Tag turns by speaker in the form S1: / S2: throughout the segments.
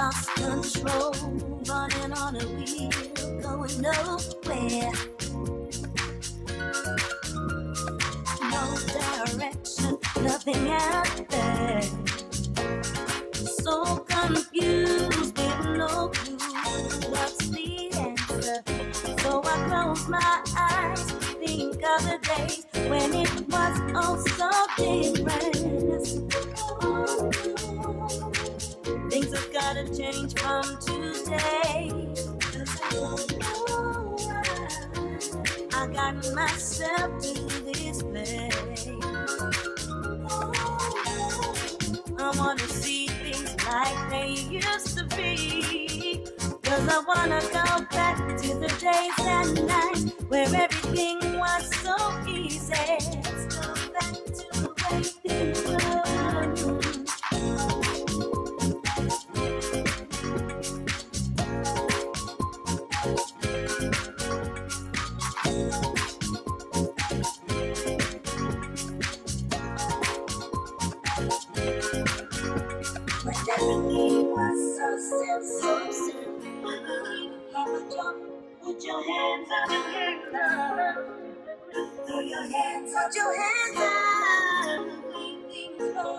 S1: lost control, running on a wheel, going nowhere. No direction, nothing out there. So confused with no clue, what's the answer? So I close my eyes, think of the days when it was all so different. Things have gotta change from today. I got myself to this place. I wanna see things like they used to be. 'Cause I wanna go back to the days and nights where everything was so easy. Let's go back to the way things were. Everything was so simple. Have a jump, put your hands up, throw your hands up,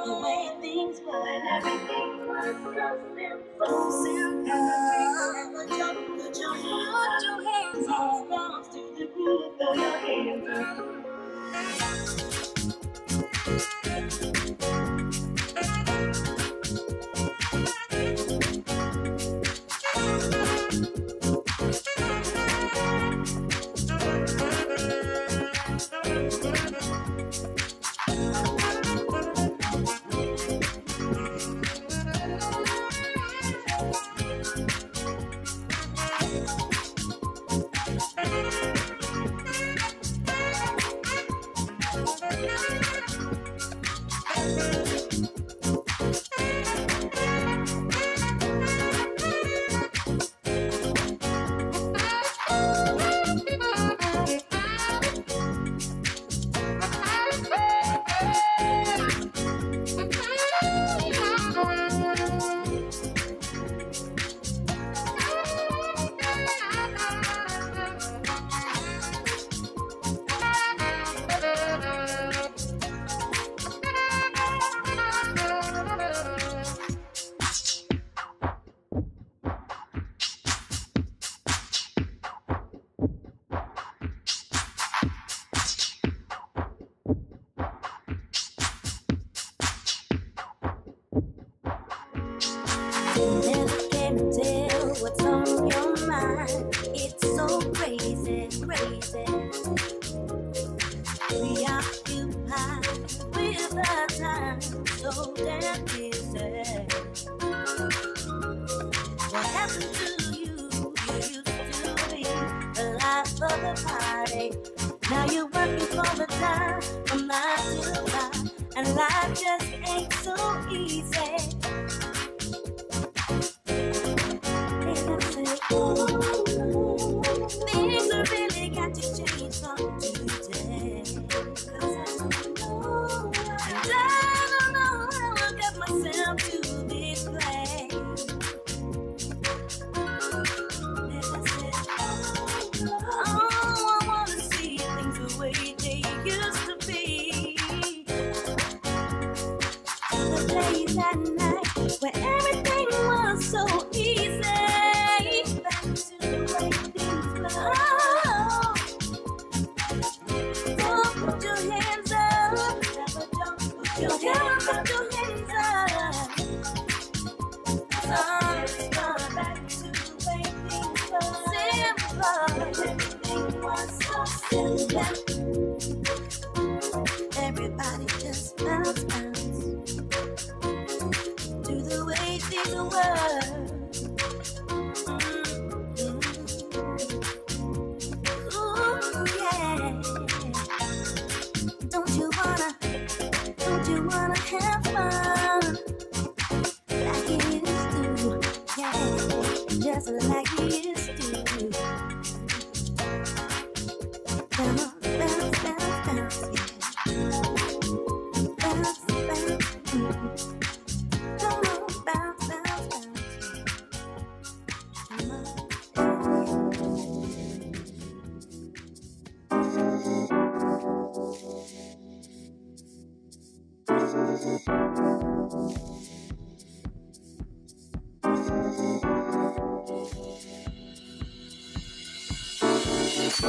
S1: the way things were. And everything was so simple. Have a jump, put your hands up, bounce to the groove, throw your hands up. Never can tell what's on your mind. It's so crazy, crazy. Preoccupied with the time, so damn busy. What happened to you? You used to be the life of the party. Now you're working for the time from 9 to 5, and life just ain't so easy. Things have really got to change from today. 'Cause I don't know, and I don't know how I got myself to this place. And I said, oh, I wanna see things the way they used to be. The days and nights where everything was so easy. Everybody just bounce, bounce to the way things were. Ooh, yeah. Don't you wanna have fun like you used to? Yeah, just like you used to. Come on, bounce, bounce, bounce, yeah. Bounce, bounce, come on, bounce, bounce, bounce, yeah.
S2: I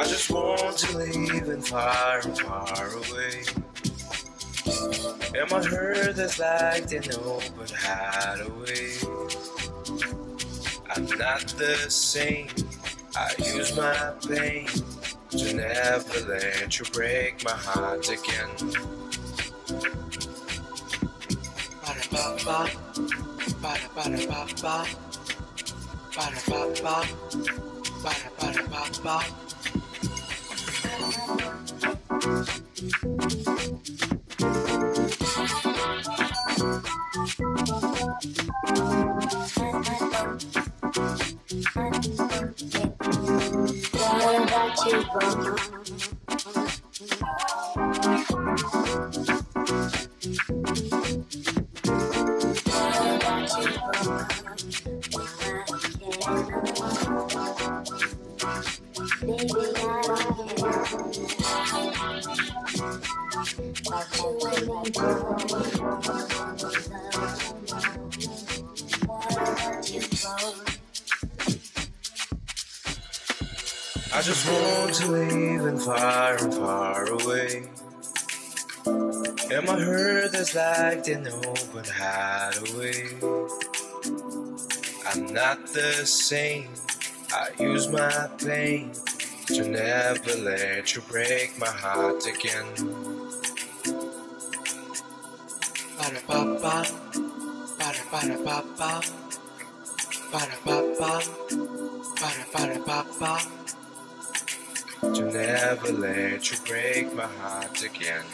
S2: just want to live and far and far away. And my heart that's like an open hideaway. I'm not the same. I use my pain to never let you break my heart again. Ba-da-ba-ba, ba-da-ba-da-ba-ba, ba-da-ba-ba, ba-da-ba-da-ba-ba. I just want to live and far away. And my heart that's like an open hideaway. I'm not the same. I use my pain to never let you break my heart again. Ba-da-ba-ba, ba-da-ba-da-ba-ba, ba-da-ba-ba, ba-da-ba-da-ba-ba. To never let you break my heart again.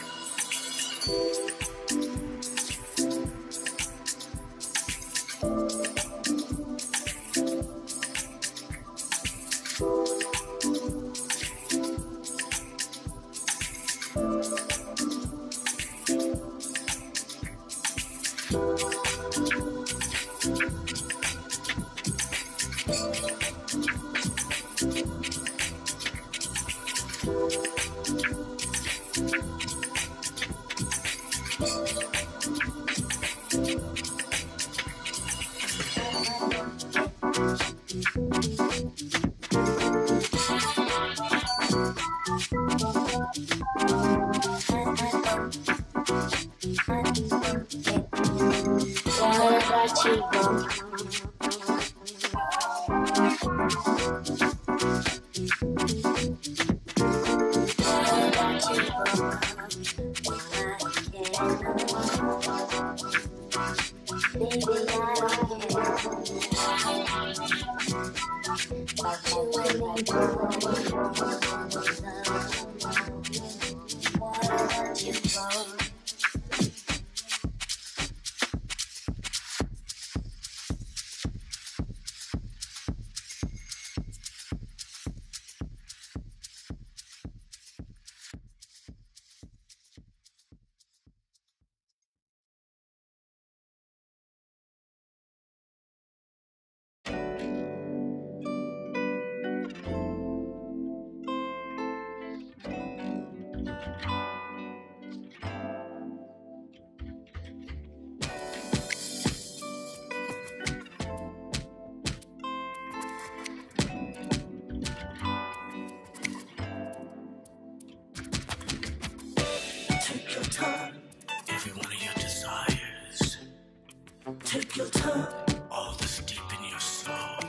S1: Take your time. All that's deep in your soul.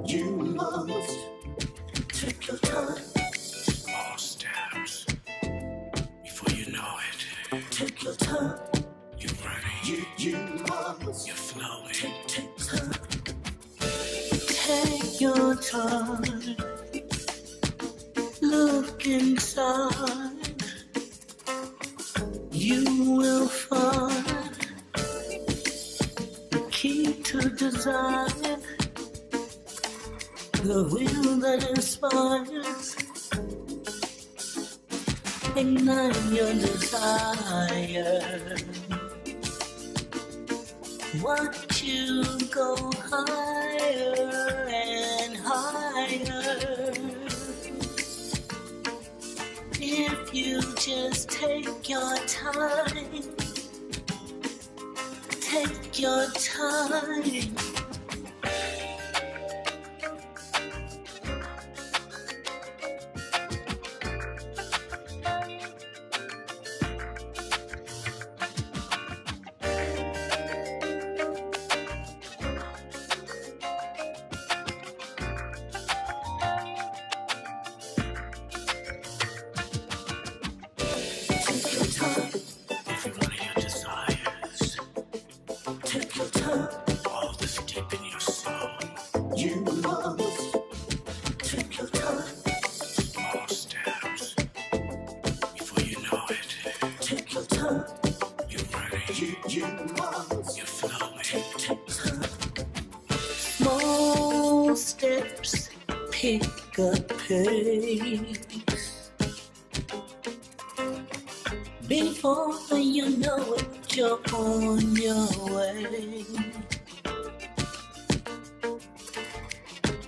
S1: You must take your time. Small steps before you know it. Take your time. You're running. You must. You're flowing. Take time. Take your time. Look inside. You will find key to design. the will that inspires, ignite your desire. Watch you go higher and higher. If you just take your time, take your time. Small steps pick up pace. Before you know it, you're on your way.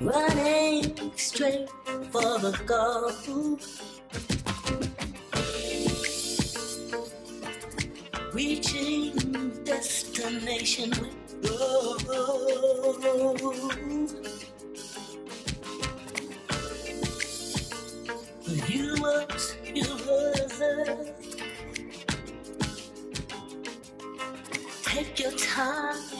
S1: Running straight for the goal. Reaching destination with goal. You was. Take your time.